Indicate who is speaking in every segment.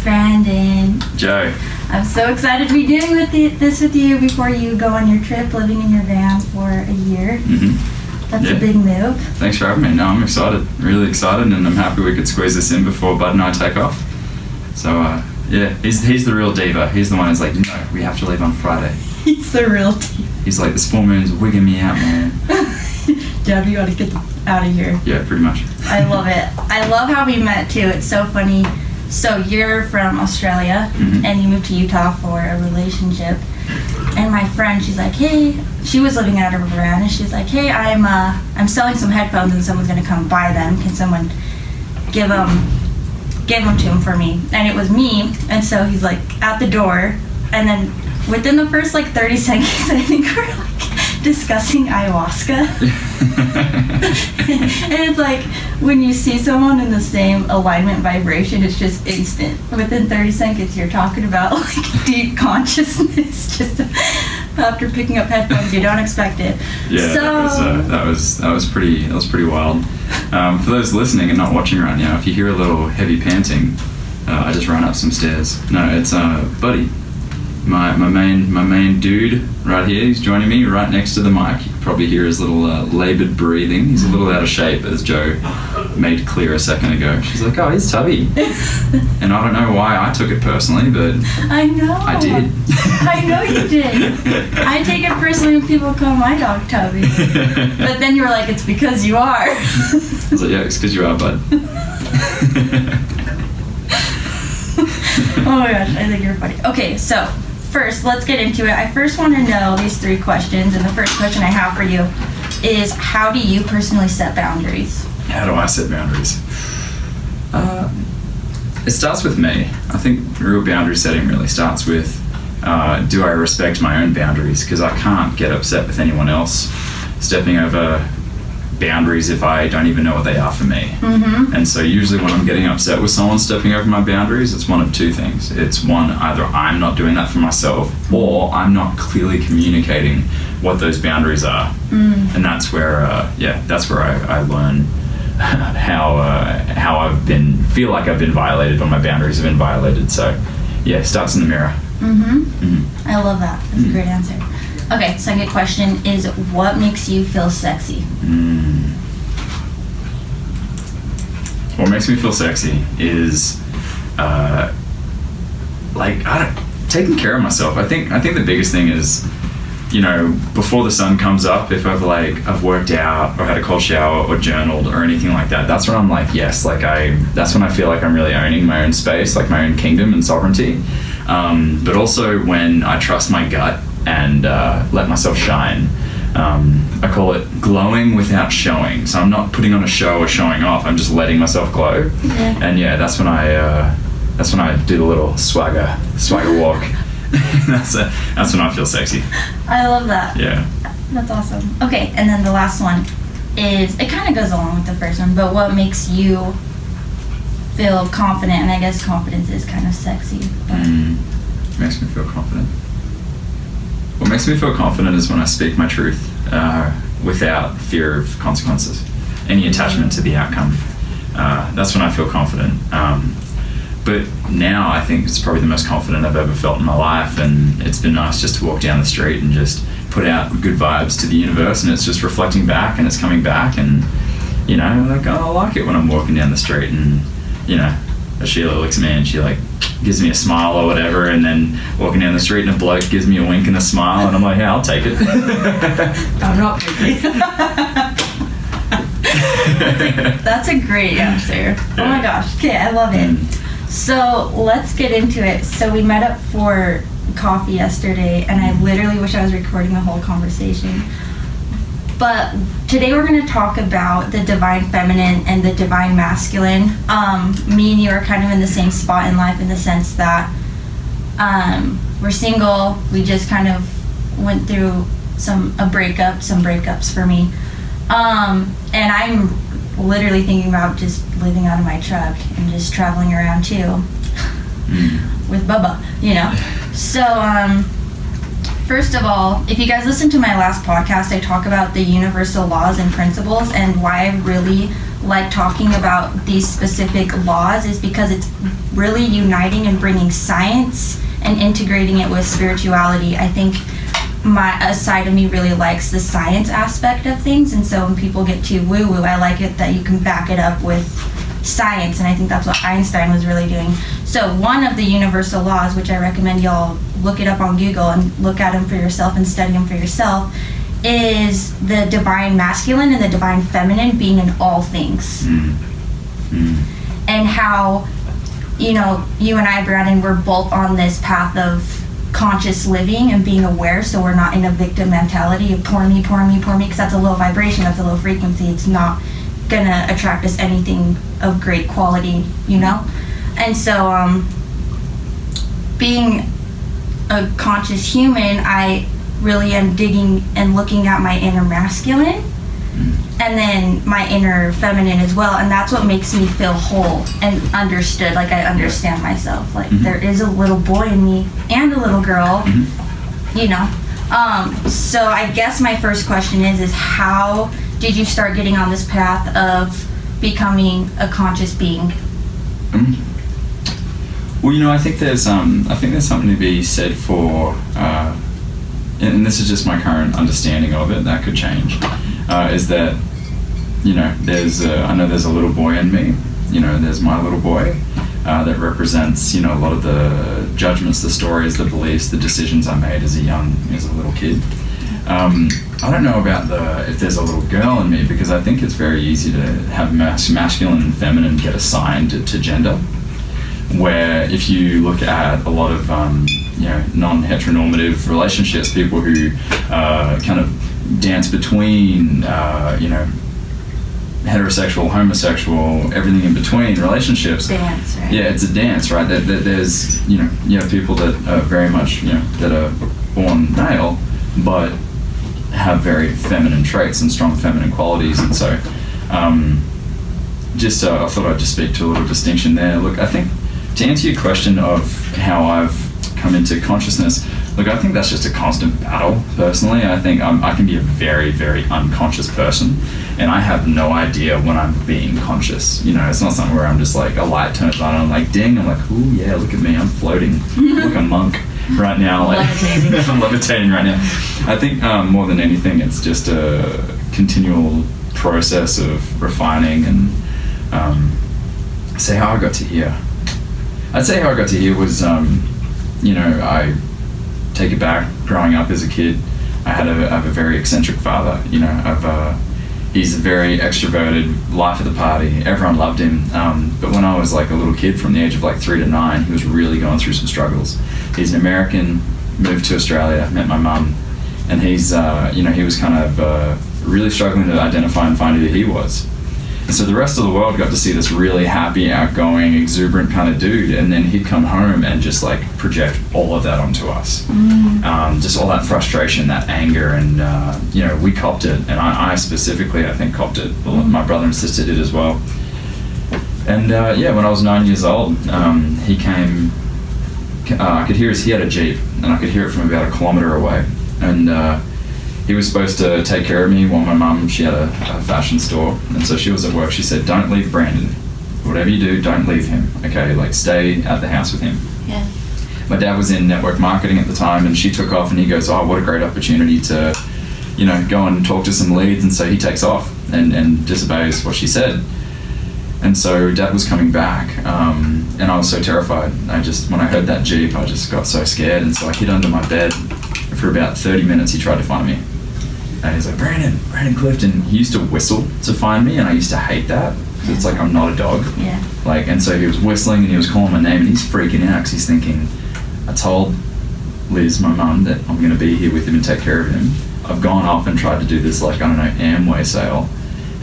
Speaker 1: Brandon.
Speaker 2: Joe.
Speaker 1: I'm so excited to be doing this with you before you go on your trip, living in your van for a year.
Speaker 2: Mm-hmm.
Speaker 1: That's a big move.
Speaker 2: Thanks for having me. No, I'm excited, really excited, and I'm happy we could squeeze this in before Bud and I take off. So, he's the real diva. He's the one who's like, no, we have to leave on Friday.
Speaker 1: He's the real diva.
Speaker 2: He's like, this full moon's wigging me out, man.
Speaker 1: Deb, you gotta get out of here.
Speaker 2: Yeah, pretty much.
Speaker 1: I love it. I love how we met too. It's so funny. So you're from Australia,
Speaker 2: mm-hmm.
Speaker 1: and you moved to Utah for a relationship. And my friend, she's like, hey, she was living out of her van, and she's like, hey, I'm selling some headphones, and someone's gonna come buy them. Can someone give them to him for me? And it was me. And so he's like at the door, and then within the first 30 seconds, I think we're discussing ayahuasca. And it's like when you see someone in the same alignment vibration, it's just instant. Within 30 seconds you're talking about deep consciousness just after picking up headphones. You don't expect it.
Speaker 2: Yeah, so, that was pretty wild. For those listening and not watching right now, if you hear a little heavy panting, I just ran up some stairs. No, it's Buddy. My main dude right here. He's joining me right next to the mic. You can probably hear his little laboured breathing. He's a little out of shape, as Joe made clear a second ago. She's like, oh, he's tubby. And I don't know why I took it personally, but
Speaker 1: I know.
Speaker 2: I did.
Speaker 1: I know you did. I take it personally when people call my dog tubby. But then you were like, it's because you are.
Speaker 2: I was like, yeah, it's because you are, bud.
Speaker 1: Oh my gosh, I think you're funny. Okay, so first, let's get into it. I first want to know these 3 questions, and the first question I have for you is, how do you personally set boundaries?
Speaker 2: How do I set boundaries? It starts with me. I think real boundary setting really starts with, do I respect my own boundaries? Because I can't get upset with anyone else stepping over boundaries if I don't even know what they are for me.
Speaker 1: Mm-hmm.
Speaker 2: And so usually when I'm getting upset with someone stepping over my boundaries, it's one of 2 things. It's one, either I'm not doing that for myself, or I'm not clearly communicating what those boundaries are. And that's where I learn how feel like I've been violated, or my boundaries have been violated. So yeah, it starts in the mirror.
Speaker 1: I love that. That's a great answer. Okay, second question is, what makes you feel sexy?
Speaker 2: What makes me feel sexy is taking care of myself. I think the biggest thing is, before the sun comes up, if I've worked out or had a cold shower or journaled or anything like that, that's when I'm like, yes, that's when I feel like I'm really owning my own space, like my own kingdom and sovereignty. But also when I trust my gut and let myself shine. I call it glowing without showing. So I'm not putting on a show or showing off. I'm just letting myself glow.
Speaker 1: Yeah.
Speaker 2: And yeah, that's when I do the little swagger walk. That's when I feel sexy.
Speaker 1: I love that.
Speaker 2: Yeah.
Speaker 1: That's awesome. Okay, and then the last one is, it kind of goes along with the first one, but what makes you feel confident? And I guess confidence is kind of sexy.
Speaker 2: Makes me feel confident. What makes me feel confident is when I speak my truth without fear of consequences, any attachment to the outcome. That's when I feel confident. But now I think it's probably the most confident I've ever felt in my life, and it's been nice just to walk down the street and just put out good vibes to the universe, and it's just reflecting back and it's coming back, and I like it when I'm walking down the street and Sheila looks at me and she gives me a smile or whatever, and then walking down the street and a bloke gives me a wink and a smile, and I'm like, yeah, I'll take it.
Speaker 1: I'm not picky. That's a great answer. Yeah. Oh my gosh. Okay, I love it. So let's get into it. So we met up for coffee yesterday, and I literally wish I was recording the whole conversation. But today we're going to talk about the divine feminine and the divine masculine. Me and you are kind of in the same spot in life, in the sense that we're single. We just kind of went through some breakups for me. And I'm literally thinking about just living out of my truck and just traveling around too with Bubba, So first of all, if you guys listen to my last podcast, I talk about the universal laws and principles and why I really like talking about these specific laws is because it's really uniting and bringing science and integrating it with spirituality. I think a side of me really likes the science aspect of things, and so when people get too woo-woo, I like it that you can back it up with science, and I think that's what Einstein was really doing. So one of the universal laws, which I recommend y'all look it up on Google and look at them for yourself and study them for yourself, is the divine masculine and the divine feminine being in all things. And how, you know, you and I, Brandon, we're both on this path of conscious living and being aware, so we're not in a victim mentality of poor me, because that's a low vibration, that's a low frequency. It's not gonna attract us anything of great quality, you know? And so being a conscious human, I really am digging and looking at my inner masculine and then my inner feminine as well, and that's what makes me feel whole and understood. Like, I understand myself. Like, there is a little boy in me and a little girl, you know. So I guess my first question is how did you start getting on this path of becoming a conscious being?
Speaker 2: Well, you know, I think there's something to be said for, and this is just my current understanding of it. That could change. Is that, you know, I know there's a little boy in me. You know, there's my little boy that represents, you know, a lot of the judgments, the stories, the beliefs, the decisions I made as a little kid. I don't know about if there's a little girl in me, because I think it's very easy to have masculine and feminine get assigned to gender. Where if you look at a lot of you know, non-heteronormative relationships, people who kind of dance between you know, heterosexual, homosexual, everything in between relationships.
Speaker 1: Dance, right?
Speaker 2: Yeah, it's a dance, right? There's, you know, you have people that are very much, you know, that are born male, but have very feminine traits and strong feminine qualities, and so I thought I'd just speak to a little distinction there. Look, I think to answer your question of how I've come into consciousness, look, I think that's just a constant battle, personally. I think I can be a very, very unconscious person, and I have no idea when I'm being conscious. You know, it's not something where I'm just like, a light turns on and I'm like, ding, I'm like, ooh, yeah, look at me, I'm floating. I'm like a monk right now. Like, I'm levitating right now. I think more than anything, it's just a continual process of refining and say how I got to here. I'd say how I got to here was, you know, I take it back, growing up as a kid, I have a very eccentric father. You know, he's very extroverted, life of the party, everyone loved him. But when I was like a little kid, from the age of like 3 to 9, he was really going through some struggles. He's an American, moved to Australia, met my mum, and he's, you know, he was kind of really struggling to identify and find who he was. And so the rest of the world got to see this really happy, outgoing, exuberant kind of dude, and then he'd come home and just like project all of that onto us. Just all that frustration, that anger, and you know, we copped it, and I specifically, I think, copped it. My brother and sister did as well. And yeah, when I was 9 years old, he came, I could hear he had a Jeep, and I could hear it from about a kilometer away. And he was supposed to take care of me while my mum, she had a fashion store, and so she was at work. She said, don't leave Brandon. Whatever you do, don't leave him, okay? Like, stay at the house with him.
Speaker 1: Yeah.
Speaker 2: My dad was in network marketing at the time, and she took off, and he goes, oh, what a great opportunity to, you know, go and talk to some leads. And so he takes off and disobeys what she said. And so Dad was coming back, and I was so terrified. When I heard that Jeep, I just got so scared, and so I hid under my bed. For about 30 minutes, he tried to find me. And he's like, Brandon Clift, and he used to whistle to find me, and I used to hate that. Yeah. It's like, I'm not a dog.
Speaker 1: Yeah.
Speaker 2: Like, and so he was whistling, and he was calling my name, and he's freaking out, because he's thinking, I told Liz, my mum, that I'm going to be here with him and take care of him. I've gone off and tried to do this, like, I don't know, Amway sale,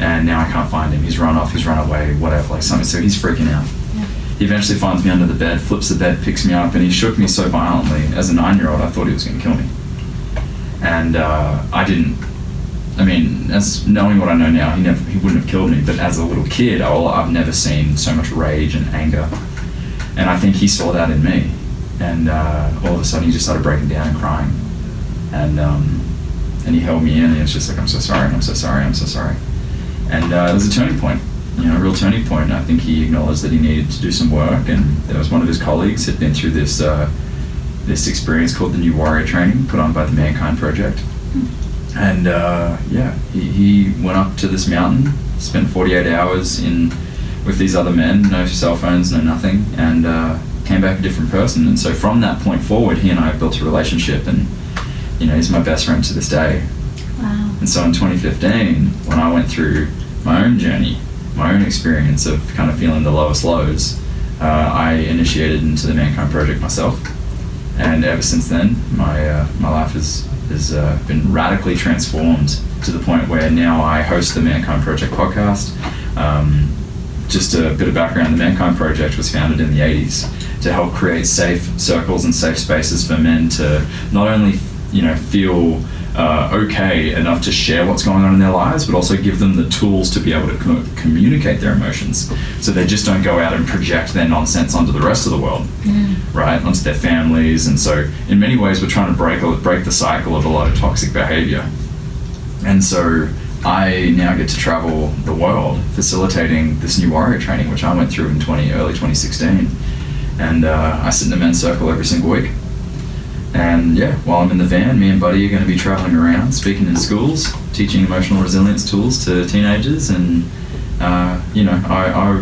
Speaker 2: and now I can't find him. He's run off, he's run away, whatever, like something. So he's freaking out. Yeah. He eventually finds me under the bed, flips the bed, picks me up, and he shook me so violently. As a 9-year-old, I thought he was going to kill me. And I mean, as knowing what I know now, he wouldn't have killed me, but as a little kid, I've never seen so much rage and anger. And I think he saw that in me. And all of a sudden, he just started breaking down and crying. And he held me in, and it's just like, I'm so sorry, I'm so sorry, I'm so sorry. And it was a turning point. a real turning point. I think he acknowledged that he needed to do some work, and there was one of his colleagues had been through this experience called the New Warrior Training, put on by the Mankind Project. And he went up to this mountain, spent 48 hours with these other men, no cell phones, no nothing, and came back a different person. And so from that point forward, he and I built a relationship, and he's my best friend to this day.
Speaker 1: Wow.
Speaker 2: And so in 2015, when I went through my own journey, my own experience of kind of feeling the lowest lows, I initiated into the Mankind Project myself. And ever since then, my life has been radically transformed to the point where now I host the Mankind Project podcast. Just a bit of background, the Mankind Project was founded in the 80s to help create safe circles and safe spaces for men to not only feel okay enough to share what's going on in their lives, but also give them the tools to be able to communicate their emotions, so they just don't go out and project their nonsense onto the rest of the world, right, onto their families. And so in many ways we're trying to break the cycle of a lot of toxic behavior. And so I now get to travel the world facilitating this New Warrior Training, which I went through in early 2016, and I sit in a men's circle every single week. And while I'm in the van, me and Buddy are going to be traveling around, speaking in schools, teaching emotional resilience tools to teenagers. And I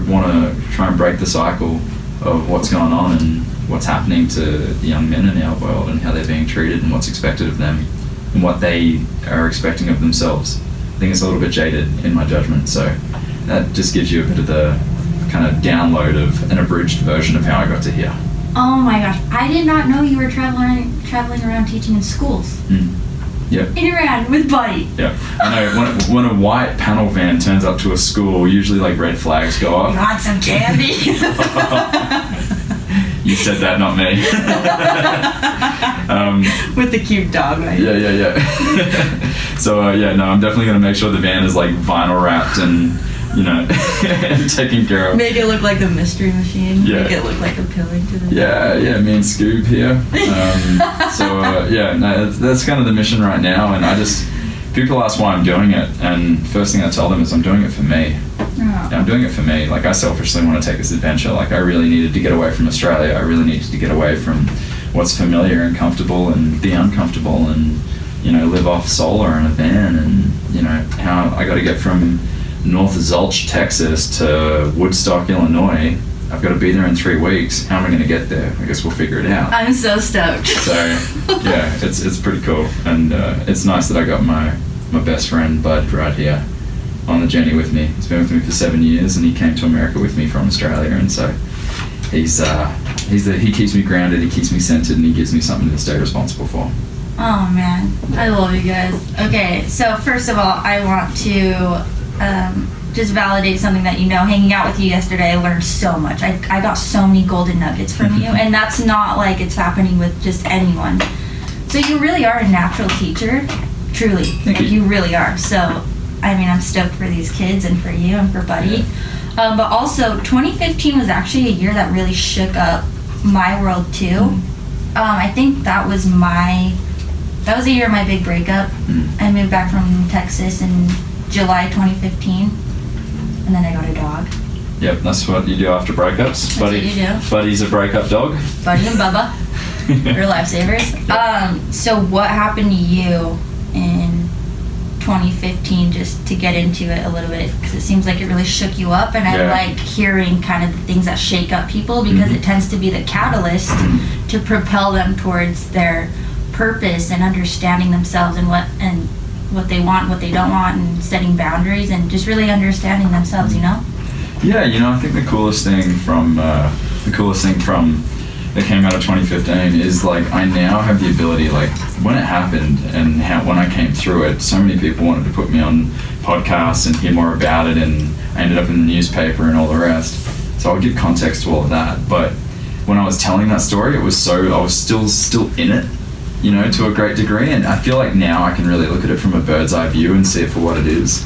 Speaker 2: want to try and break the cycle of what's going on and what's happening to the young men in our world, and how they're being treated, and what's expected of them, and what they are expecting of themselves. I think it's a little bit jaded in my judgment, so that just gives you a bit of the kind of download of an abridged version of how I got to here.
Speaker 1: Oh my gosh, I did not know you were traveling around teaching in schools.
Speaker 2: Yep.
Speaker 1: In Iran with Buddy.
Speaker 2: Yeah. I know when a white panel van turns up to a school, usually like red flags go off.
Speaker 1: You want some candy?
Speaker 2: You said that, not me.
Speaker 1: With the cute dog, right?
Speaker 2: Yeah. So I'm definitely going to make sure the van is like vinyl wrapped and and taken care of.
Speaker 1: Make it look like the Mystery Machine.
Speaker 2: Yeah.
Speaker 1: Make it look like appealing to the...
Speaker 2: Yeah, me and Scoob here. That's kind of the mission right now. And people ask why I'm doing it, and first thing I tell them is I'm doing it for me.
Speaker 1: Oh.
Speaker 2: I'm doing it for me. Like, I selfishly want to take this adventure. Like, I really needed to get away from Australia. I really needed to get away from what's familiar and comfortable and be uncomfortable, and live off solar in a van, and how I got to get from North Zulch, Texas to Woodstock, Illinois. I've got to be there in 3 weeks. How am I going to get there? I guess we'll figure it out.
Speaker 1: I'm so stoked.
Speaker 2: So it's pretty cool, and it's nice that I got my best friend Bud right here on the journey with me. He's been with me for 7 years, and he came to America with me from Australia, and so he keeps me grounded, he keeps me centered, and he gives me something to stay responsible for.
Speaker 1: Oh man, I love you guys. Okay, so first of all, I want to just validate something that hanging out with you yesterday, I learned so much. I got so many golden nuggets from you, and that's not like it's happening with just anyone. So you really are a natural teacher, truly.
Speaker 2: Thank you.
Speaker 1: You really are. So, I'm stoked for these kids and for you and for Buddy. Yeah. But also, 2015 was actually a year that really shook up my world too. I think that was the year of my big breakup. I moved back from Texas in July 2015, and then I got a dog.
Speaker 2: Yep, that's what you do after breakups.
Speaker 1: That's what you do.
Speaker 2: Buddy's a breakup dog.
Speaker 1: Buddy and Bubba. They're lifesavers.
Speaker 2: Yep.
Speaker 1: So what happened to you in 2015, just to get into it a little bit, because it seems like it really shook you up, and I like hearing kind of the things that shake up people, because it tends to be the catalyst to propel them towards their purpose and understanding themselves and what they want, what they don't want, and setting boundaries and just really understanding themselves,
Speaker 2: Yeah, I think the coolest thing from that came out of 2015 is like I now have the ability, like when it happened and when I came through it, so many people wanted to put me on podcasts and hear more about it, and I ended up in the newspaper and all the rest. So I'll give context to all of that. But when I was telling that story, I was still in it, to a great degree, and I feel like now I can really look at it from a bird's eye view and see it for what it is.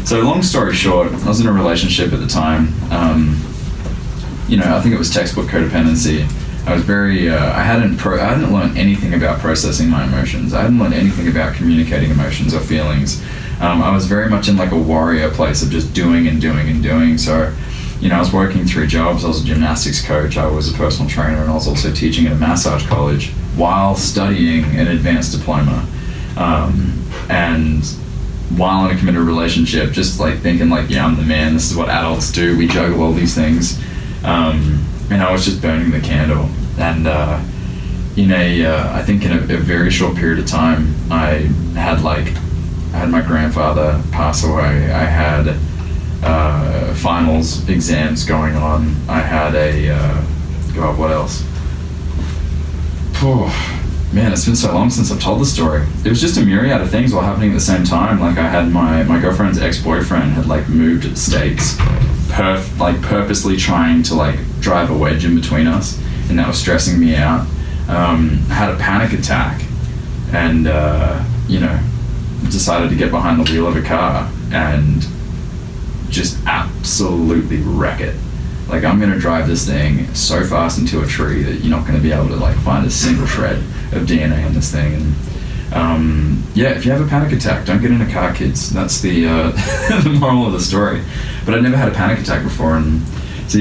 Speaker 2: So long story short, I was in a relationship at the time. I think it was textbook codependency. I was very, I hadn't learned anything about processing my emotions. I hadn't learned anything about communicating emotions or feelings. I was very much in like a warrior place of just doing and doing and doing. So, I was working 3 jobs. I was a gymnastics coach, I was a personal trainer, and I was also teaching at a massage college while studying an advanced diploma. And while in a committed relationship, just like thinking like, yeah, I'm the man, this is what adults do, we juggle all these things. And I was just burning the candle. And I think in a very short period of time, I had my grandfather pass away. I had finals exams going on. I had God, what else? Man, it's been so long since I've told the story. It was just a myriad of things all happening at the same time. Like, I had my girlfriend's ex-boyfriend had like moved states, purposely trying to like drive a wedge in between us, and that was stressing me out. I had a panic attack, and decided to get behind the wheel of a car and just absolutely wreck it. Like, I'm gonna drive this thing so fast into a tree that you're not gonna be able to like find a single shred of DNA in this thing. And if you have a panic attack, don't get in a car, kids. That's the the moral of the story. But I'd never had a panic attack before, and so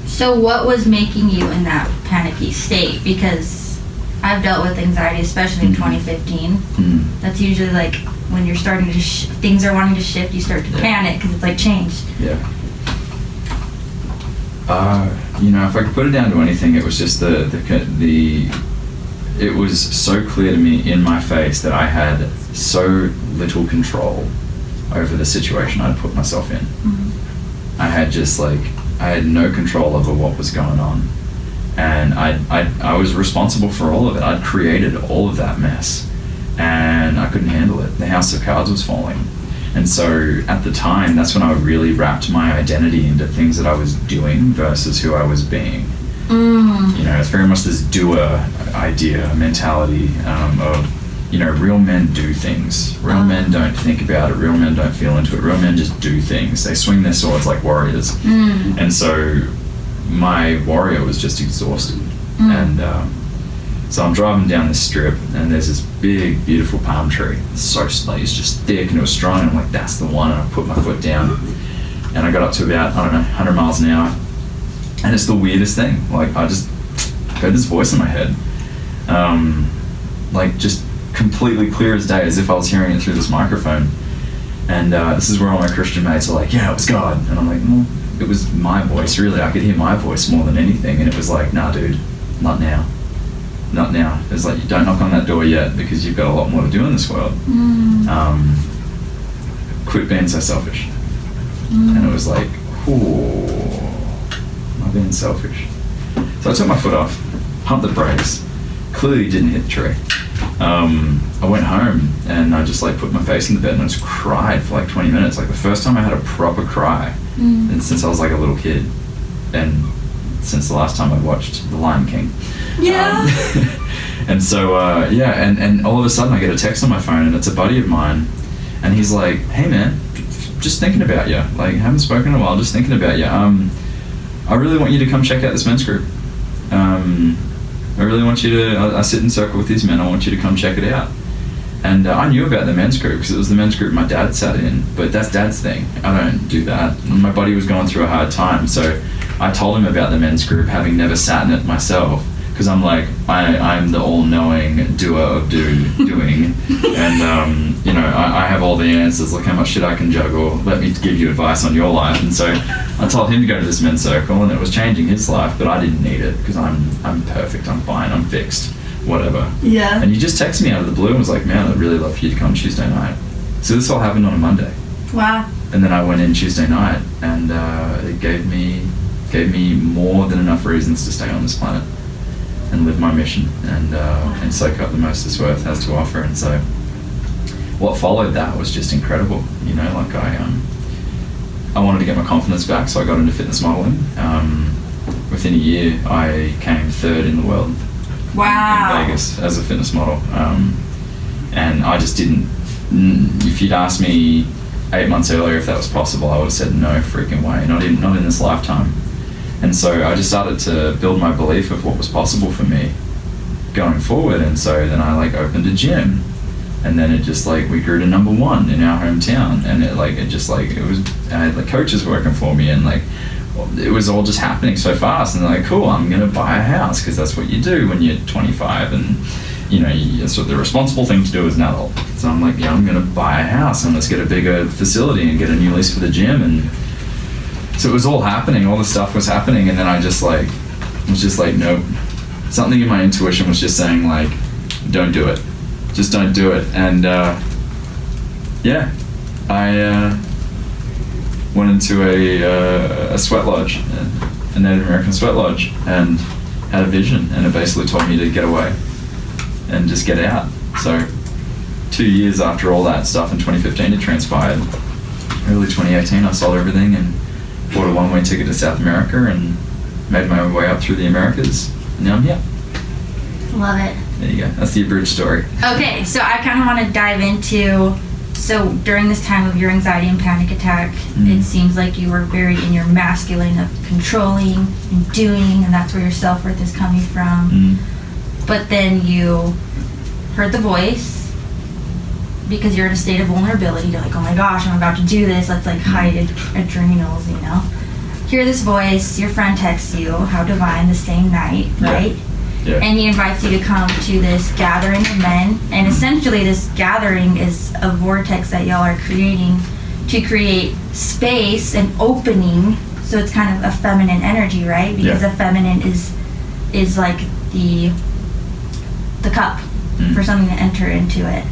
Speaker 1: So what was making you in that panicky state? Because I've dealt with anxiety, especially in 2015. That's usually like when you're starting to things are wanting to shift, you start to panic because it's like changed.
Speaker 2: Yeah. If I could put it down to anything, it was just it was so clear to me in my face that I had so little control over the situation I'd put myself in. I had no control over what was going on, and I was responsible for all of it. I'd created all of that mess, and I couldn't handle it. The house of cards was falling. And so at the time, that's when I really wrapped my identity into things that I was doing versus who I was being. It's very much this doer idea, mentality of, real men do things. Real men don't think about it. Real men don't feel into it. Real men just do things. They swing their swords like warriors. And so my warrior was just exhausted. And so I'm driving down this strip, and there's this big, beautiful palm tree. It's just thick, and it was strong, and I'm like, that's the one. And I put my foot down, and I got up to about, 100 miles an hour. And it's the weirdest thing. Like, I just heard this voice in my head, just completely clear as day, as if I was hearing it through this microphone. And this is where all my Christian mates are like, yeah, it was God. And I'm like, well, it was my voice, really. I could hear my voice more than anything. And it was like, nah, dude, not now. Not now. It's like, you don't knock on that door yet, because you've got a lot more to do in this world. Quit being so selfish. And it was like, ooh, am I being selfish? So I took my foot off, pumped the brakes, clearly didn't hit the tree. I went home, and I just like put my face in the bed and I just cried for like 20 minutes. Like the first time I had a proper cry and since I was like a little kid, and since the last time I watched The Lion King.
Speaker 1: Yeah.
Speaker 2: And so, and all of a sudden I get a text on my phone, and it's a buddy of mine, and he's like, hey man, just thinking about you. Like, haven't spoken in a while, just thinking about you. I really want you to come check out this men's group. I really want you to, I sit in circle with these men, I want you to come check it out. And I knew about the men's group because it was the men's group my dad sat in, but that's dad's thing. I don't do that. And my buddy was going through a hard time, so I told him about the men's group, having never sat in it myself, because I'm like, I'm the all-knowing doer of doing, and I have all the answers. Look how much shit I can juggle. Let me give you advice on your life. And so I told him to go to this men's circle, and it was changing his life, but I didn't need it because I'm perfect, I'm fine, I'm fixed, whatever.
Speaker 1: Yeah.
Speaker 2: And he just texted me out of the blue and was like, man, I'd really love for you to come Tuesday night. So this all happened on a Monday.
Speaker 1: Wow.
Speaker 2: And then I went in Tuesday night, and it gave me more than enough reasons to stay on this planet and live my mission and soak up the most this earth has to offer. And so what followed that was just incredible. Like I wanted to get my confidence back, so I got into fitness modeling. Within a year, I came third in the world.
Speaker 1: Wow.
Speaker 2: In Vegas as a fitness model. And I just didn't, if you'd asked me 8 months earlier if that was possible, I would have said no freaking way, not in this lifetime. And so I just started to build my belief of what was possible for me going forward. And so then I opened a gym, And then it just like, we grew to number 1 in our hometown, and it was, I had like coaches working for me, and like, it was all just happening so fast. And they're like, cool, I'm gonna buy a house, because that's what you do when you're 25, and you know, that's what the responsible thing to do as an adult. So I'm like, yeah, I'm gonna buy a house, and let's get a bigger facility and get a new lease for the gym. And so it was all happening, all the stuff was happening, and then I just like was just like, nope. Something in my intuition was just saying like, don't do it. Just don't do it. And yeah, I went into a sweat lodge, a Native American sweat lodge, and had a vision, and it basically told me to get away and just get out. So 2 years after all that stuff in 2015 it transpired, early 2018 I sold everything and bought a one-way ticket to South America and made my way up through the Americas. And now I'm here.
Speaker 1: Love it.
Speaker 2: There you go. That's the abridged story.
Speaker 1: Okay, so I kind of want to dive into, so during this time of your anxiety and panic attack, it seems like you were very in your masculine of controlling and doing, and that's where your self-worth is coming from. But then you heard the voice because you're in a state of vulnerability. You're like, oh my gosh, I'm about to do this. Let's like hide adrenals, you know. Hear this voice, your friend texts you, how divine, the same night, right?
Speaker 2: Yeah.
Speaker 1: And he invites you to come to this gathering of men. And essentially this gathering is a vortex that y'all are creating to create space and opening. So it's kind of a feminine energy, right? Because the feminine is like the cup for something to enter into it.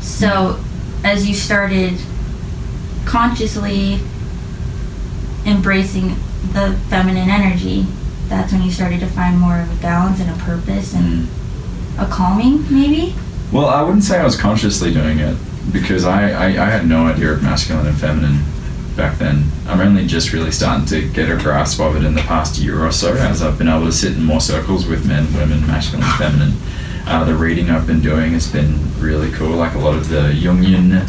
Speaker 1: So as you started consciously embracing the feminine energy, that's when you started to find more of a balance and a purpose and a calming, maybe?
Speaker 2: Well, I wouldn't say I was consciously doing it, because I had no idea of masculine and feminine back then. I'm only just really starting to get a grasp of it in the past year or so, as I've been able to sit in more circles with men, women, masculine and feminine. The reading I've been doing has been really cool. Like a lot of the Jungian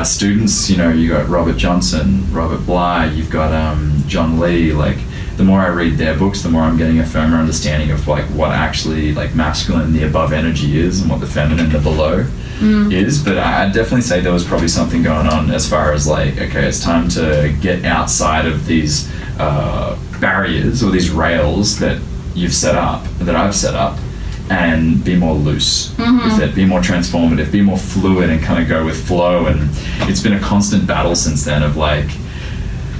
Speaker 2: students, you know, you got Robert Johnson, Robert Bly, you've got John Lee. Like, the more I read their books, the more I'm getting a firmer understanding of like what actually like masculine, the above energy is, and what the feminine, the below is. But I'd definitely say there was probably something going on as far as like, okay, it's time to get outside of these barriers or these rails that you've set up, that I've set up, and be more loose with it, be more transformative, be more fluid, and kind of go with flow. And it's been a constant battle since then of like,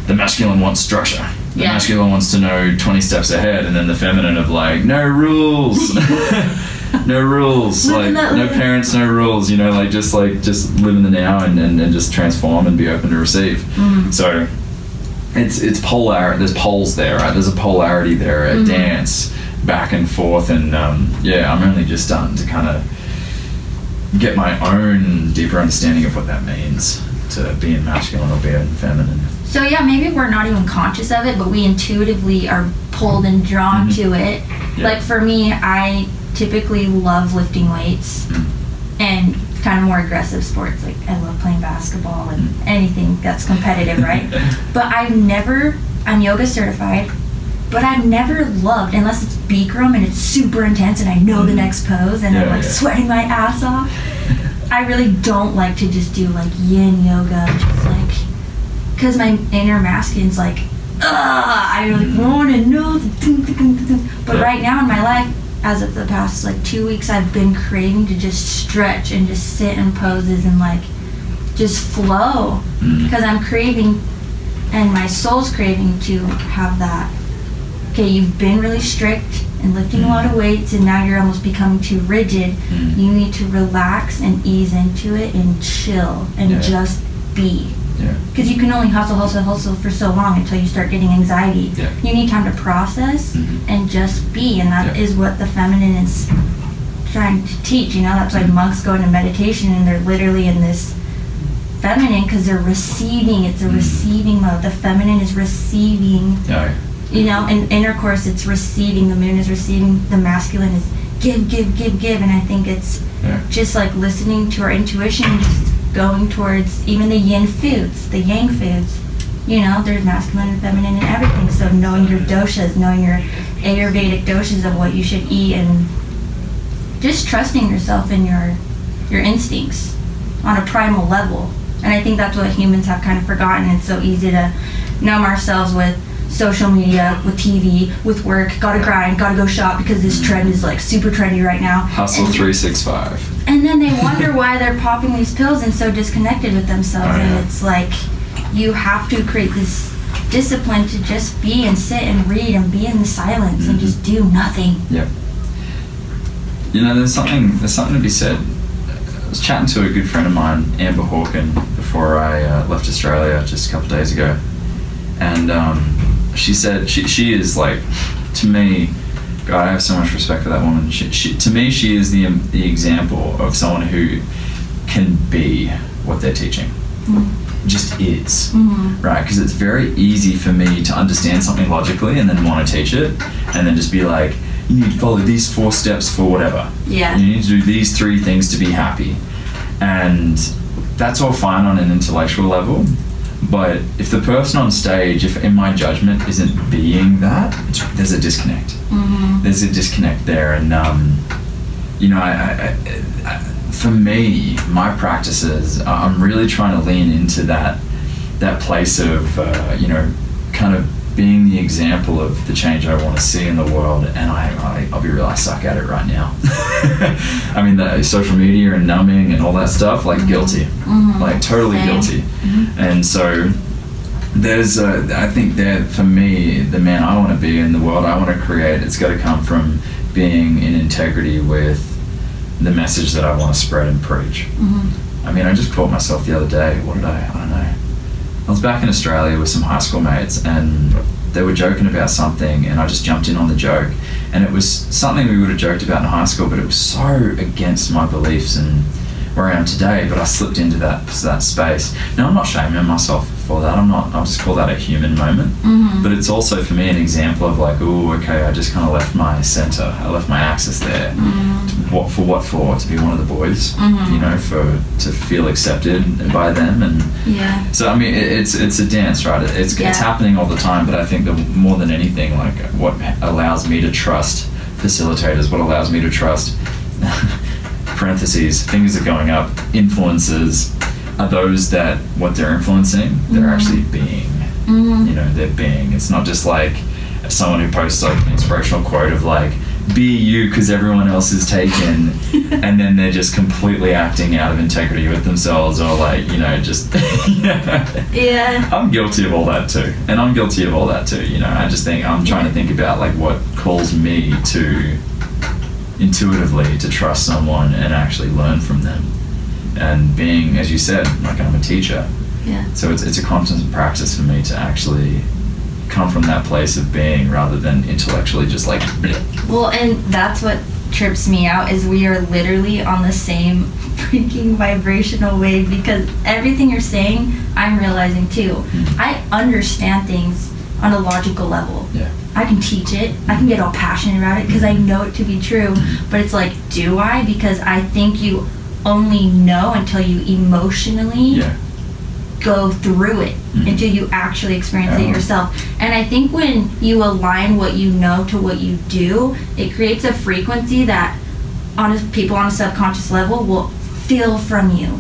Speaker 2: the masculine wants structure. The masculine wants to know 20 steps ahead, and then the feminine of like, no rules. No rules. Like, no parents, no rules, you know, like just live in the now and just transform and be open to receive. So it's polar, there's poles there, right? There's a polarity there, a dance back and forth, and I'm only just starting to kind of get my own deeper understanding of what that means to be in masculine or be in feminine.
Speaker 1: So yeah, maybe we're not even conscious of it, but we intuitively are pulled and drawn to it. Like for me, I typically love lifting weights and kind of more aggressive sports. Like I love playing basketball and anything that's competitive, right? But I'm yoga certified, but I've never loved, unless it's Bikram and it's super intense and I know the next pose and I'm like sweating my ass off. I really don't like to just do like yin yoga, just like, because my inner masculine's like, I really want to know. But right now in my life, as of the past like 2 weeks, I've been craving to just stretch and just sit in poses and like just flow, because I'm craving, and my soul's craving to have that. Okay, you've been really strict and lifting a lot of weights, and now you're almost becoming too rigid. You need to relax and ease into it and chill and just be. Because you can only hustle for so long until you start getting anxiety. You need time to process and just be, and that is what the feminine is trying to teach. You know, that's why monks go into meditation and they're literally in this feminine, because they're receiving. It's a receiving mode. The feminine is receiving. You know, in intercourse, it's receiving. The moon is receiving. The masculine is give. And I think it's just like listening to our intuition and just going towards even the yin foods, the yang foods. You know, there's masculine and feminine and everything. So knowing your doshas, knowing your Ayurvedic doshas of what you should eat, and just trusting yourself in your your instincts on a primal level. And I think that's what humans have kind of forgotten. It's so easy to numb ourselves with social media, with TV, with work, gotta grind, gotta go shop because this trend is like super trendy right now.
Speaker 2: Hustle 365.
Speaker 1: And then they wonder why they're popping these pills and so disconnected with themselves. And it's like, you have to create this discipline to just be and sit and read and be in the silence and just do nothing.
Speaker 2: Yep. You know, there's something to be said. I was chatting to a good friend of mine, Amber Hawken, before I left Australia just a couple of days ago, and she said she is like, to me, God, I have so much respect for that woman. She to me, she is the example of someone who can be what they're teaching. Just is, right? Because it's very easy for me to understand something logically and then want to teach it, and then just be like, you need to follow these 4 steps for whatever.
Speaker 1: Yeah.
Speaker 2: You need to do these 3 things to be happy. And that's all fine on an intellectual level. But if the person on stage, if in my judgment, isn't being that, there's a disconnect. There's a disconnect there. And, you know, I for me, my practices, I'm really trying to lean into that place of, you know, kind of being the example of the change I want to see in the world. And I'll be real, I suck at it right now. I mean, the social media and numbing and all that stuff, like guilty, like totally guilty. And so there's, I think that for me, the man I want to be in the world I want to create, it's got to come from being in integrity with the message that I want to spread and preach. I mean, I just caught myself the other day. What did I don't know. I was back in Australia with some high school mates, and they were joking about something, and I just jumped in on the joke. And it was something we would have joked about in high school, but it was so against my beliefs and where I am today. But I slipped into that space. Now, I'm not shaming myself for that. I'll just call that a human moment. But it's also for me an example of like, oh, okay, I just kind of left my center. I left my axis there. What for? To be one of the boys, you know, to feel accepted by them. And so I mean, it's a dance, right? It's happening all the time. But I think that more than anything, like what allows me to trust facilitators, what allows me to trust parentheses, fingers are going up, influences are those that what they're influencing, they're actually being. You know, they're being. It's not just like someone who posts like an inspirational quote of like, be you because everyone else is taken, and then they're just completely acting out of integrity with themselves, or like, you know, just I'm guilty of all that too, and I'm guilty of all that too, you know. I just think I'm trying to think about like what calls me to intuitively to trust someone and actually learn from them, and being, as you said, like I'm a teacher, so it's a constant practice for me to actually come from that place of being rather than intellectually just like bleh.
Speaker 1: Well, and that's what trips me out, is we are literally on the same freaking vibrational wave, because everything you're saying I'm realizing too. I understand things on a logical level. I can teach it, I can get all passionate about it because I know it to be true, but it's like, do I? Because I think you only know until you emotionally go through it, until you actually experience it yourself. And I think when you align what you know to what you do, it creates a frequency that people on a subconscious level will feel from you.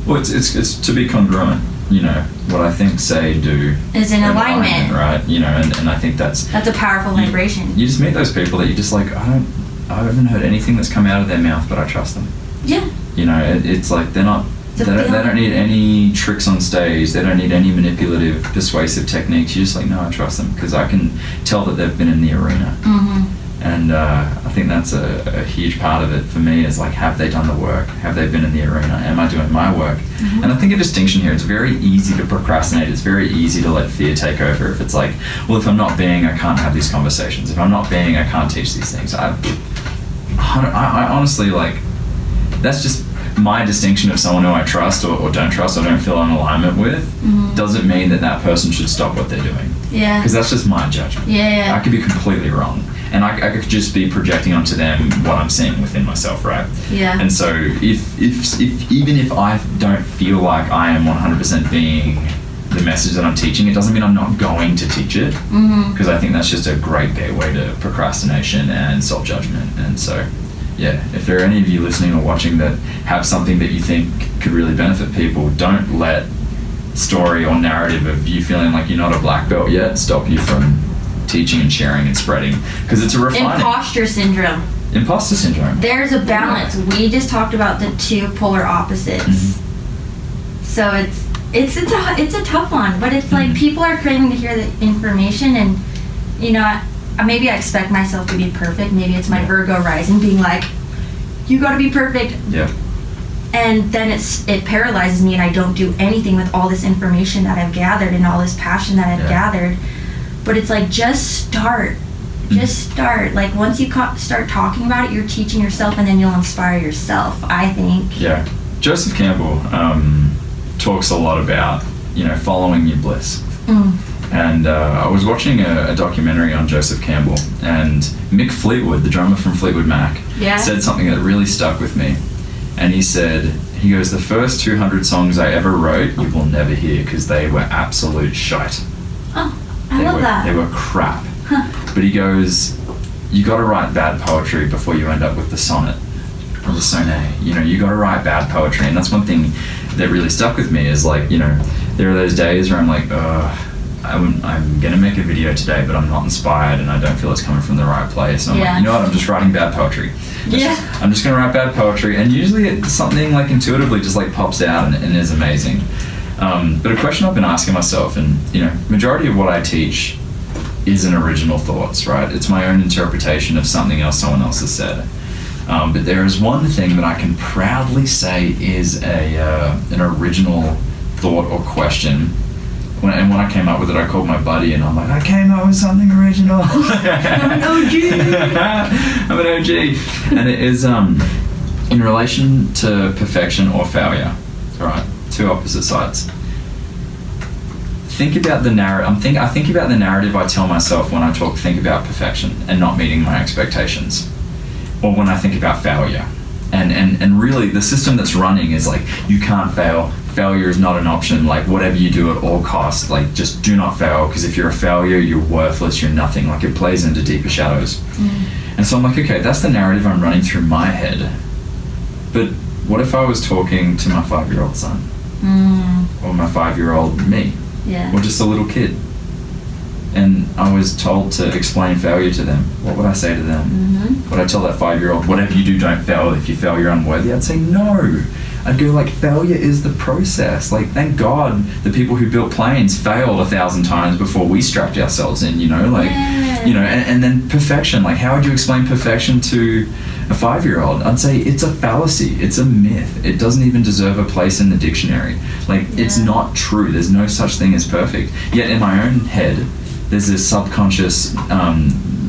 Speaker 2: Well, it's to be congruent, you know, what I think, say, do
Speaker 1: is in alignment,
Speaker 2: right? You know, and I think that's
Speaker 1: a powerful vibration. You
Speaker 2: just meet those people that you just like, I haven't heard anything that's come out of their mouth, but I trust them. You know, it's like they don't need any tricks on stage. They don't need any manipulative, persuasive techniques. You're just like, no, I trust them because I can tell that they've been in the arena. And I think that's a huge part of it for me, is like, have they done the work? Have they been in the arena? Am I doing my work? And I think a distinction here, it's very easy to procrastinate. It's very easy to let fear take over. If it's like, well, if I'm not being, I can't have these conversations. If I'm not being, I can't teach these things. I honestly, like, that's just my distinction of someone who I trust or don't trust or don't feel in alignment with. Doesn't mean that person should stop what they're doing. Because that's just my judgment. I could be completely wrong. And I could just be projecting onto them what I'm seeing within myself, right? And so if even if I don't feel like I am 100% being the message that I'm teaching, it doesn't mean I'm not going to teach it. Because I think that's just a great gateway to procrastination and self-judgment. And so yeah, if there are any of you listening or watching that have something that you think could really benefit people, don't let story or narrative of you feeling like you're not a black belt yet stop you from teaching and sharing and spreading, because it's a refining.
Speaker 1: Imposter syndrome.
Speaker 2: Imposter syndrome.
Speaker 1: There's a balance. We just talked about the two polar opposites.
Speaker 2: Mm-hmm.
Speaker 1: So it's a tough one, but it's like people are craving to hear the information, and you know, maybe I expect myself to be perfect. Maybe it's my Virgo rising being like, you got to be perfect.
Speaker 2: Yeah.
Speaker 1: And then it paralyzes me, and I don't do anything with all this information that I've gathered and all this passion that I've gathered. But it's like, just start. Just start. Like, once you start talking about it, you're teaching yourself, and then you'll inspire yourself, I think.
Speaker 2: Yeah. Joseph Campbell talks a lot about, you know, following your bliss. And I was watching a documentary on Joseph Campbell, and Mick Fleetwood, the drummer from Fleetwood Mac, said something that really stuck with me. And he goes, the first 200 songs I ever wrote, you will never hear, because they were absolute shite.
Speaker 1: Oh, I love that.
Speaker 2: They were crap. But he goes, you got to write bad poetry before you end up with the sonnet or the sonnet. You know, you got to write bad poetry. And that's one thing that really stuck with me, is like, you know, there are those days where I'm like, I'm going to make a video today, but I'm not inspired and I don't feel it's coming from the right place. And I'm like, you know what, I'm just writing bad poetry. I'm just going to write bad poetry. And usually it's something like intuitively just like pops out and is amazing. But a question I've been asking myself, and you know, majority of what I teach isn't original thoughts, right? It's my own interpretation of something else someone else has said. But there is one thing that I can proudly say is an original thought or question. When I came up with it, I called my buddy and I'm like, I came up with something original. I'm an OG. I'm an OG. And it is in relation to perfection or failure. All right, two opposite sides. Think about the narrative. I think about the narrative I tell myself when I think about perfection and not meeting my expectations, or when I think about failure. And really, the system that's running is like, you can't fail. Failure is not an option. Like, whatever you do at all costs, like, just do not fail, because if you're a failure, you're worthless, you're nothing. Like, it plays into deeper shadows. And so I'm like, okay, that's the narrative I'm running through my head. But what if I was talking to my 5-year-old son? Or my 5-year-old me? Or just a little kid? And I was told to explain failure to them. What would I say to them? Would I tell that 5-year-old, whatever you do, don't fail. If you fail, you're unworthy? I'd say no. I'd go like, failure is the process. Like, thank God the people who built planes failed 1,000 times before we strapped ourselves in, you know? Like, you know, and then perfection. Like, how would you explain perfection to a 5-year-old? I'd say it's a fallacy. It's a myth. It doesn't even deserve a place in the dictionary. Like, it's not true. There's no such thing as perfect. Yet in my own head, there's this subconscious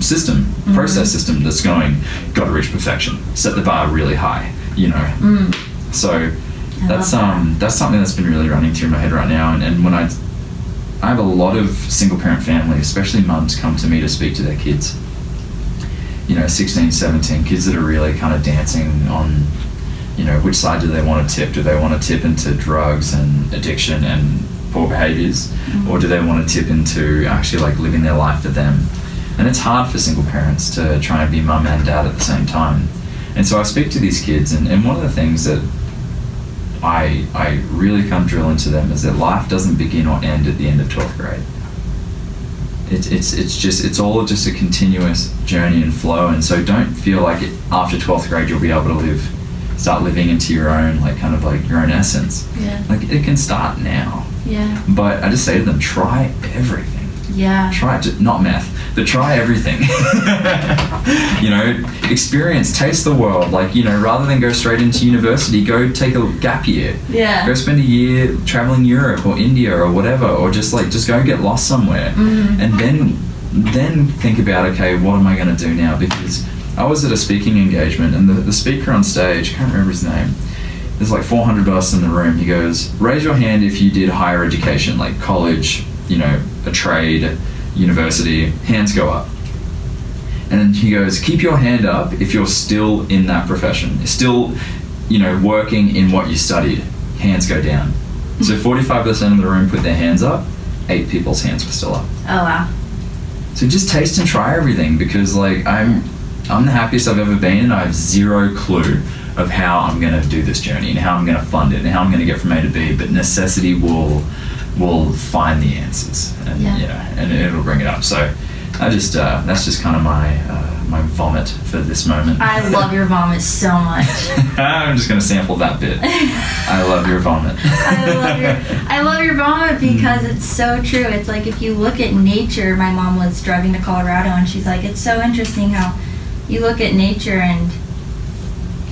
Speaker 2: system, process system that's going, got to reach perfection, set the bar really high, you know. So that's something that's been really running through my head right now. And when I have a lot of single parent families, especially mums, come to me to speak to their kids, you know, 16, 17, kids that are really kind of dancing on, you know, which side do they want to tip? Do they want to tip into drugs and addiction and poor behaviors, or do they want to tip into actually like living their life for them? And it's hard for single parents to try and be mum and dad at the same time. And so I speak to these kids, and one of the things that I really come drill into them is that life doesn't begin or end at the end of 12th grade. It's all just a continuous journey and flow. And so don't feel like after 12th grade you'll be able to start living into your own, like, kind of like your own essence. Like, it can start now. But I just say to them, try everything. Try to, not meth, but try everything. You know, experience, taste the world. Like, you know, rather than go straight into university, go take a gap year. Go spend a year traveling Europe or India or whatever, or just go and get lost somewhere. And then think about, okay, what am I going to do now? Because I was at a speaking engagement, and the speaker on stage, I can't remember his name, there's like 400 of us in the room. He goes, raise your hand if you did higher education, like college, you know, a trade, university. Hands go up. And then he goes, keep your hand up if you're still in that profession, still, you know, working in what you studied. Hands go down. So 45% of the room put their hands up, 8 people's hands were still up.
Speaker 1: Oh wow.
Speaker 2: So just taste and try everything, because like I'm the happiest I've ever been, and I have zero clue of how I'm going to do this journey and how I'm going to fund it and how I'm going to get from A to B, but necessity will find the answers, and and it'll bring it up. So I just that's just kind of my vomit for this moment.
Speaker 1: I love your vomit so much.
Speaker 2: I'm just going to sample that bit. I love your vomit.
Speaker 1: I love your vomit because it's so true. It's like if you look at nature, my mom was driving to Colorado and she's like, it's so interesting how you look at nature and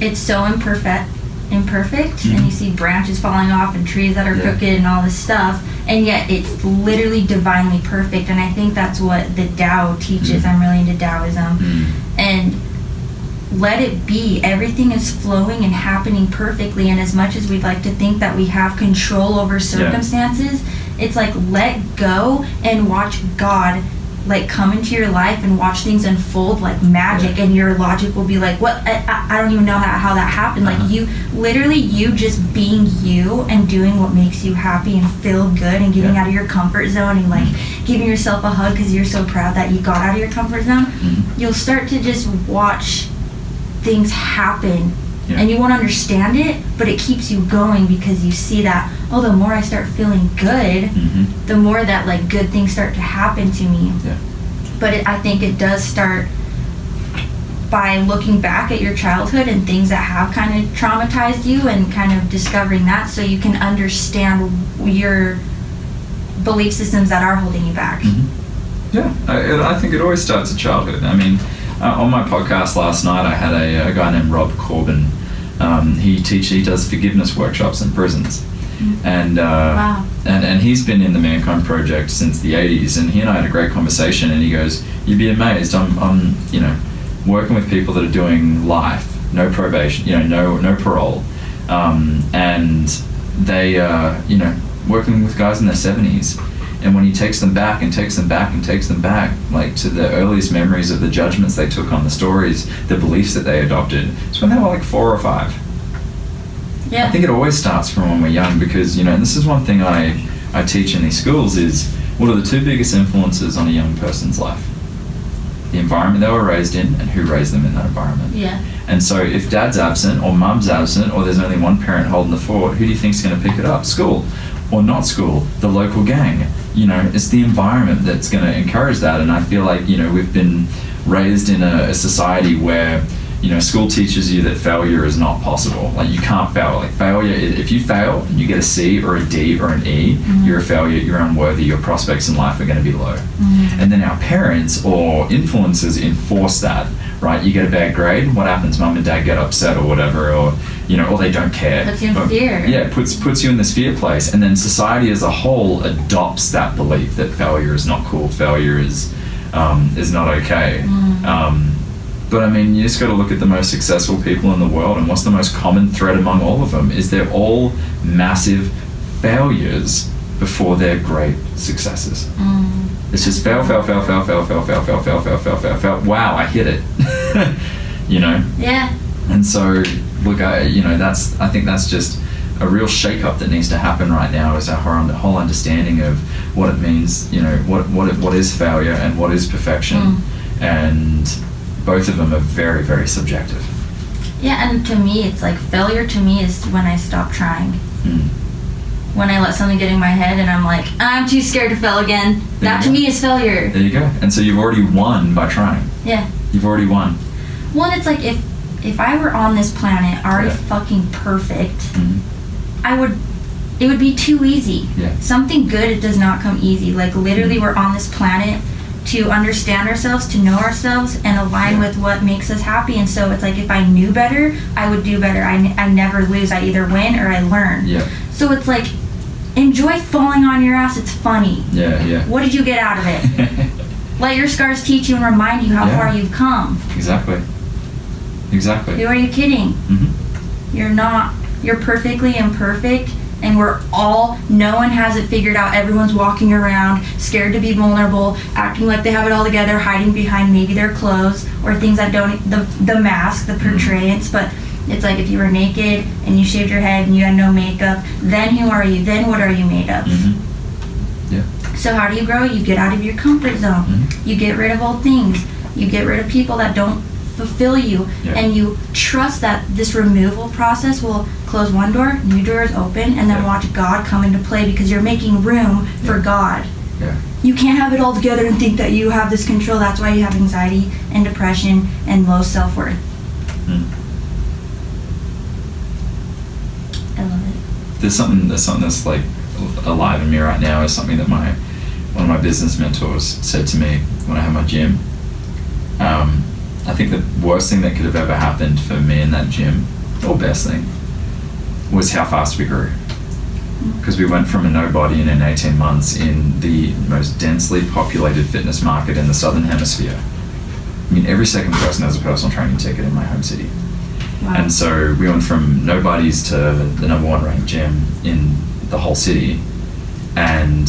Speaker 1: it's so imperfect and you see branches falling off and trees that are crooked and all this stuff, and yet it's literally divinely perfect. And I think that's what the Tao teaches. I'm really into Taoism. And let it be. Everything is flowing and happening perfectly, and as much as we'd like to think that we have control over circumstances, it's like let go and watch God like come into your life and watch things unfold like magic, and your logic will be like, what? I don't even know how that happened. Like you just being you and doing what makes you happy and feel good and getting out of your comfort zone and like giving yourself a hug because you're so proud that you got out of your comfort zone. You'll start to just watch things happen. And you won't understand it, but it keeps you going because you see that, the more I start feeling good, the more that like good things start to happen to me. But I think it does start by looking back at your childhood and things that have kind of traumatized you and kind of discovering that so you can understand your belief systems that are holding you back.
Speaker 2: I think it always starts at childhood. I mean, on my podcast last night, I had a guy named Rob Corbin. He does forgiveness workshops in prisons, and he's been in the Mankind Project since the 80s. And he and I had a great conversation. And he goes, "You'd be amazed. I'm working with people that are doing life, no probation, no parole, and they working with guys in their 70s." And when he takes them back, like to the earliest memories of the judgments they took on the stories, the beliefs that they adopted, it's when they were like 4 or 5. I think it always starts from when we're young because, and this is one thing I teach in these schools is, what are the 2 biggest influences on a young person's life? The environment they were raised in and who raised them in that environment. And so if dad's absent or mum's absent or there's only one parent holding the fort, who do you think's going to pick it up? School. Or not school, the local gang. It's the environment that's going to encourage that. And I feel like, we've been raised in a society where, school teaches you that failure is not possible. Like, you can't fail. Like, failure, if you fail and you get a C or a D or an E, you're a failure, you're unworthy, your prospects in life are going to be low. And then our parents or influencers enforce that, right? You get a bad grade, what happens? Mum and dad get upset or whatever, or they don't care.
Speaker 1: Puts you in fear.
Speaker 2: Yeah, puts you in this fear place. And then society as a whole adopts that belief that failure is not cool, failure is not okay. But I mean, you just got to look at the most successful people in the world, and what's the most common thread among all of them is they're all massive failures before they're great successes. It's just fail. Wow, I hit it. And so, look, I think that's just a real shake-up that needs to happen right now, is our whole understanding of what it means, what is failure and what is perfection. And both of them are very, very subjective.
Speaker 1: Yeah, and to me, it's like failure to me is when I stop trying. When I let something get in my head and I'm like, I'm too scared to fail again. That to me is failure. There
Speaker 2: you go. And so you've already won by trying.
Speaker 1: Yeah.
Speaker 2: You've already won.
Speaker 1: Well, it's like if I were on this planet already fucking perfect, it would be too easy. Something good, it does not come easy. Like, literally, we're on this planet to understand ourselves, to know ourselves, and align with what makes us happy. And so it's like, if I knew better, I would do better. I never lose. I either win or I learn. So it's like, enjoy falling on your ass. It's funny. What did you get out of it? Let your scars teach you and remind you how far you've come.
Speaker 2: Exactly.
Speaker 1: Who are you kidding? You're not. You're perfectly imperfect. And no one has it figured out. Everyone's walking around, scared to be vulnerable, acting like they have it all together, hiding behind maybe their clothes or things that don't, the mask, the portrayance. But it's like, if you were naked and you shaved your head and you had no makeup, then who are you? Then what are you made of? So how do you grow? You get out of your comfort zone. You get rid of old things. You get rid of people that don't fulfill you, and you trust that this removal process will close one door, new doors open, and then watch God come into play because you're making room for God.
Speaker 2: Yeah.
Speaker 1: You can't have it all together and think that you have this control. That's why you have anxiety and depression and low self-worth. I love it.
Speaker 2: There's something that's like alive in me right now, is something that one of my business mentors said to me when I had my gym. I think the worst thing that could have ever happened for me in that gym, or best thing, was how fast we grew. Because we went from a nobody in 18 months in the most densely populated fitness market in the Southern Hemisphere. I mean, every second person has a personal training ticket in my home city.
Speaker 1: Wow.
Speaker 2: And so we went from nobodies to the number one ranked gym in the whole city. And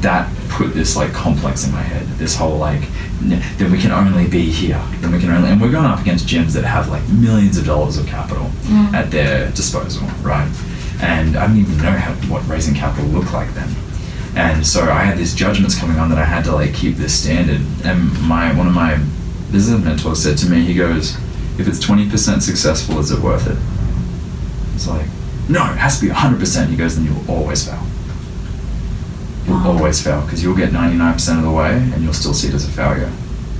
Speaker 2: that put this like complex in my head, this whole like, then we can only be here, and we're going up against gyms that have like millions of dollars of capital at their disposal, right? And I didn't even know what raising capital looked like then. And so I had these judgments coming on that I had to like keep this standard. And one of my business mentors said to me, he goes, if it's 20% successful, is it worth it? It's like, no, it has to be 100%. He goes, then you'll always fail. You'll always fail, because you'll get 99% of the way and you'll still see it as a failure.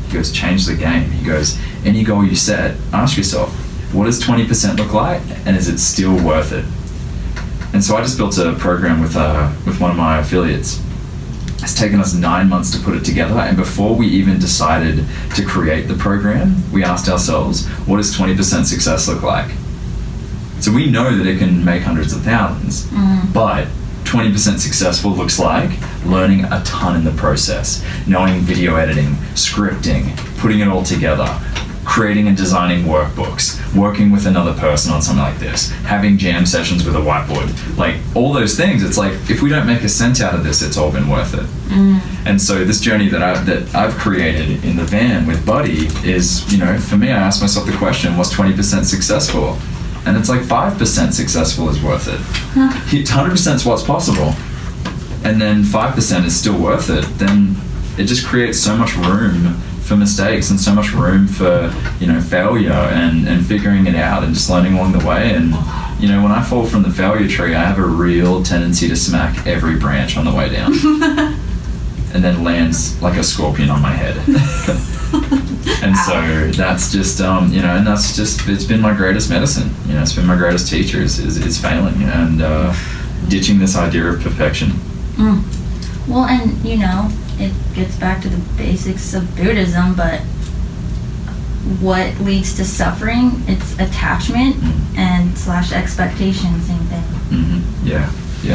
Speaker 2: He goes, change the game. He goes, any goal you set, ask yourself, what does 20% look like, and is it still worth it? And so I just built a program with one of my affiliates. It's taken us 9 months to put it together, and before we even decided to create the program, we asked ourselves, what does 20% success look like? So we know that it can make hundreds of thousands, but 20% successful looks like learning a ton in the process, knowing video editing, scripting, putting it all together, creating and designing workbooks, working with another person on something like this, having jam sessions with a whiteboard, like all those things. It's like, if we don't make a cent out of this, it's all been worth it. And so this journey that I've created in the van with Buddy is, you know, for me, I ask myself the question, what's 20% successful? And it's like 5% successful is worth it. 100% is what's possible. And then 5% is still worth it. Then it just creates so much room for mistakes and so much room for, you know, failure and figuring it out and just learning along the way. And, you know, when I fall from the failure tree, I have a real tendency to smack every branch on the way down. And then lands like a scorpion on my head. And so that's just, you know, and that's just, it's been my greatest medicine. You know, it's been my greatest teacher is failing and ditching this idea of perfection.
Speaker 1: Well, and, you know, it gets back to the basics of Buddhism, but what leads to suffering? It's attachment and / expectation, same thing.
Speaker 2: Yeah,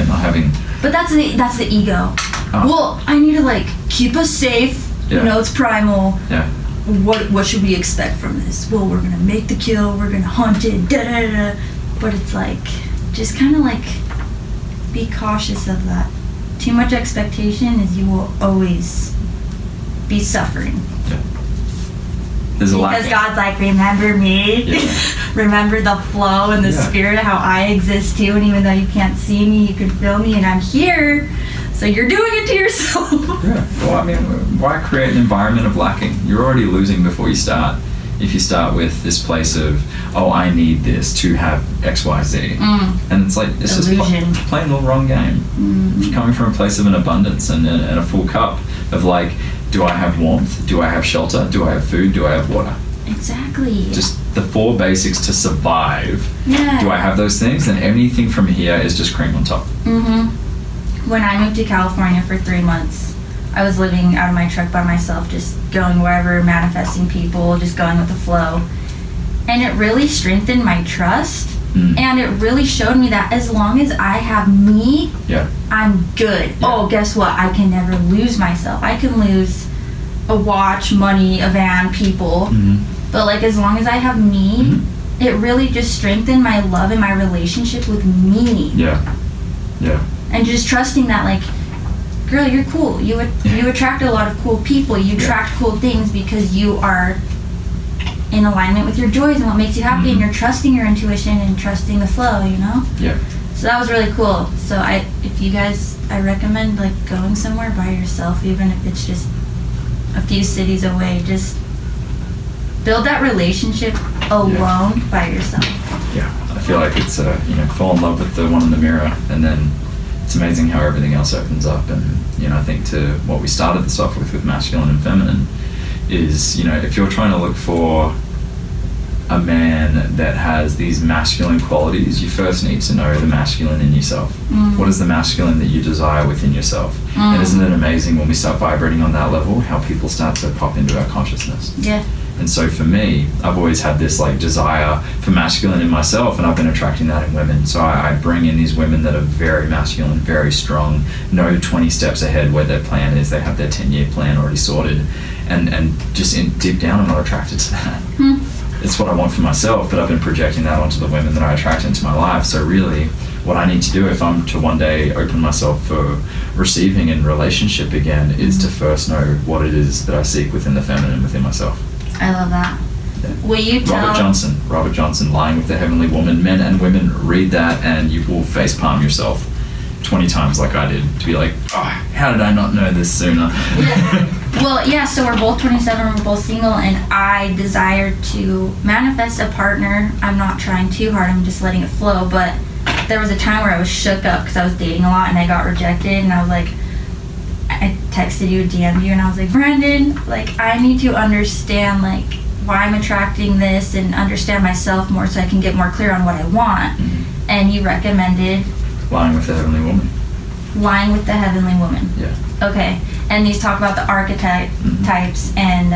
Speaker 2: not having.
Speaker 1: But that's the ego. Well, I need to like keep us safe. You know, it's primal.
Speaker 2: Yeah.
Speaker 1: What should we expect from this? Well, we're gonna make the kill. We're gonna hunt it. Da da da. But it's like, just kind of like, be cautious of that. Too much expectation is you will always be suffering.
Speaker 2: Yeah. There's a lot.
Speaker 1: Because God's like, remember me, remember the flow and the spirit of how I exist too. And even though you can't see me, you can feel me, and I'm here. So you're doing it to yourself.
Speaker 2: Yeah. Well, I mean, why create an environment of lacking? You're already losing before you start. If you start with this place of, oh, I need this to have X, Y, Z. And it's like, it's just playing the wrong game. You're coming from a place of an abundance and a full cup of like, do I have warmth? Do I have shelter? Do I have food? Do I have water?
Speaker 1: Exactly.
Speaker 2: Just the 4 basics to survive.
Speaker 1: Yeah.
Speaker 2: Do I have those things? Then anything from here is just cream on top.
Speaker 1: When I moved to California for 3 months, I was living out of my truck by myself, just going wherever, manifesting people, just going with the flow. And it really strengthened my trust. And it really showed me that as long as I have me, I'm good. Oh, guess what? I can never lose myself. I can lose a watch, money, a van, people. But like, as long as I have me, it really just strengthened my love and my relationship with me.
Speaker 2: Yeah.
Speaker 1: And just trusting that, like, girl, you're cool. You attract a lot of cool people. You attract cool things because you are in alignment with your joys and what makes you happy, and you're trusting your intuition and trusting the flow, you know? So that was really cool. So if you guys, I recommend like going somewhere by yourself, even if it's just a few cities away. Just build that relationship alone by yourself.
Speaker 2: Yeah, I feel like it's fall in love with the one in the mirror, and then it's amazing how everything else opens up. And I think to what we started this off with masculine and feminine is, if you're trying to look for a man that has these masculine qualities, you first need to know the masculine in yourself. What is the masculine that you desire within yourself? And isn't it amazing when we start vibrating on that level, how people start to pop into our consciousness?
Speaker 1: Yeah.
Speaker 2: And so for me, I've always had this desire for masculine in myself, and I've been attracting that in women. So I bring in these women that are very masculine, very strong, know 20 steps ahead where their plan is. They have their 10-year plan already sorted, and just deep down, I'm not attracted to that. It's what I want for myself, but I've been projecting that onto the women that I attract into my life. So really, what I need to do if I'm to one day open myself for receiving in relationship again is to first know what it is that I seek within the feminine within myself.
Speaker 1: I love that.
Speaker 2: Yeah.
Speaker 1: Will you tell...
Speaker 2: Robert Johnson, Lying with the Heavenly Woman. Men and women, read that and you will facepalm yourself 20 times like I did, to be like, oh, how did I not know this sooner?
Speaker 1: Yeah. Well, yeah, so we're both 27, we're both single, and I desire to manifest a partner. I'm not trying too hard, I'm just letting it flow, but there was a time where I was shook up because I was dating a lot and I got rejected, and I was like, I texted you, DM'd you, and I was like, Brandon, I need to understand why I'm attracting this and understand myself more so I can get more clear on what I want. And you recommended
Speaker 2: Lying with the Heavenly Woman.
Speaker 1: Lying with the Heavenly Woman.
Speaker 2: Yeah.
Speaker 1: Okay. And these talk about the archetypes and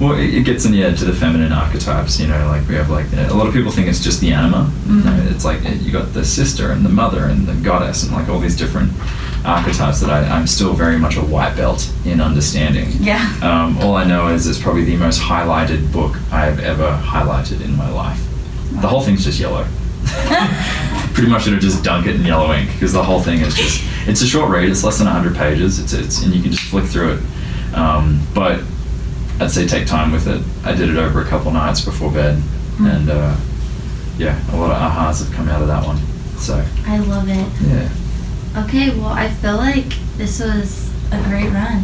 Speaker 2: well, it gets into the feminine archetypes, we have a lot of people think it's just the anima. It's you got the sister and the mother and the goddess and all these different archetypes that I'm still very much a white belt in understanding.
Speaker 1: Yeah.
Speaker 2: All I know is it's probably the most highlighted book I've ever highlighted in my life. Wow. The whole thing's just yellow. Pretty much should have just dunk it in yellow ink, because the whole thing is just, it's a short read, it's less than 100 pages, it's and you can just flick through it. But I'd say take time with it. I did it over a couple nights before bed, and a lot of ahas have come out of that one. So
Speaker 1: I love it.
Speaker 2: Yeah.
Speaker 1: Okay, well, I feel like this was a great run.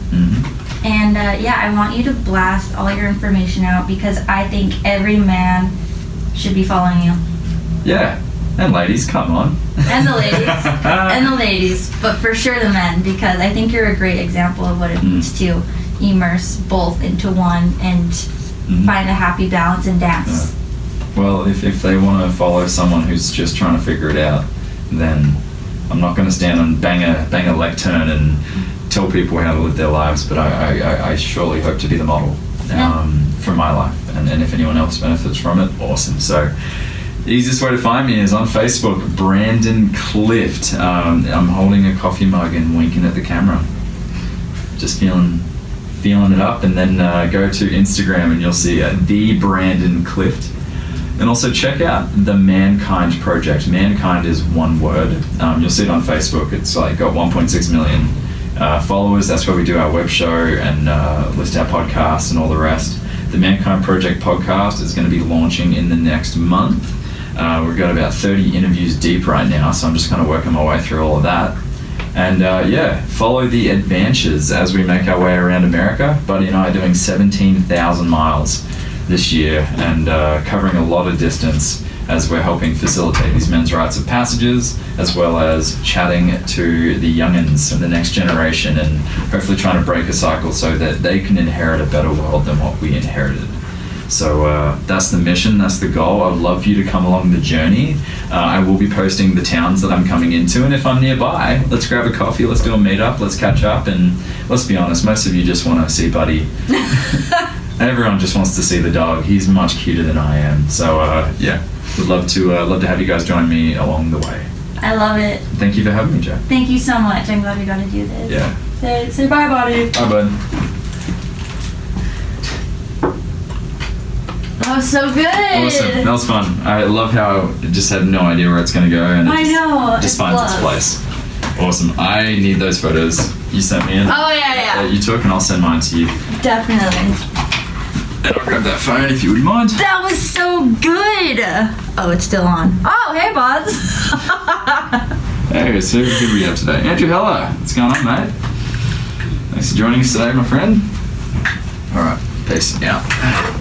Speaker 1: And I want you to blast all your information out, because I think every man should be following you.
Speaker 2: Yeah. And ladies, come on.
Speaker 1: And the ladies. And the ladies. But for sure the men, because I think you're a great example of what it means to immerse both into one and find a happy balance and dance.
Speaker 2: Well, if they want to follow someone who's just trying to figure it out, then I'm not going to stand and bang a lectern and tell people how to live their lives, but I surely hope to be the model for my life. And if anyone else benefits from it, awesome. So the easiest way to find me is on Facebook, Brandon Clift. I'm holding a coffee mug and winking at the camera. Just feeling it up, and then go to Instagram and you'll see the Brandon Clift. And also check out the Mankind Project. Mankind is one word. You'll see it on Facebook. It's got 1.6 million followers. That's where we do our web show and list our podcasts and all the rest. The Mankind Project podcast is going to be launching in the next month. We've got about 30 interviews deep right now, so I'm just kind of working my way through all of that. And follow the adventures as we make our way around America. Buddy and I are doing 17,000 miles this year, and covering a lot of distance as we're helping facilitate these men's rites of passages, as well as chatting to the youngins and the next generation, and hopefully trying to break a cycle so that they can inherit a better world than what we inherited. So that's the mission, that's the goal. I would love for you to come along the journey. I will be posting the towns that I'm coming into, and if I'm nearby, let's grab a coffee, let's do a meetup, let's catch up, and let's be honest, most of you just want to see Buddy. Everyone just wants to see the dog. He's much cuter than I am. So would love to have you guys join me along the way.
Speaker 1: I love it.
Speaker 2: Thank you for having me, Joe.
Speaker 1: Thank you so much. I'm glad we got to do this.
Speaker 2: Yeah.
Speaker 1: Say bye, Buddy.
Speaker 2: Bye, bud.
Speaker 1: That was so good.
Speaker 2: Awesome. That was fun. I love how it just had no idea where it's going to go, and it just finds its place. Awesome. I need those photos you sent me in.
Speaker 1: Oh, yeah.
Speaker 2: You took, and I'll send mine to you.
Speaker 1: Definitely.
Speaker 2: And I'll grab that phone if you wouldn't mind.
Speaker 1: That was so good. Oh, it's still on. Oh, hey, buds.
Speaker 2: Hey, so who do we have today? Andrew Heller. What's going on, mate? Thanks for joining us today, my friend. All right. Peace out.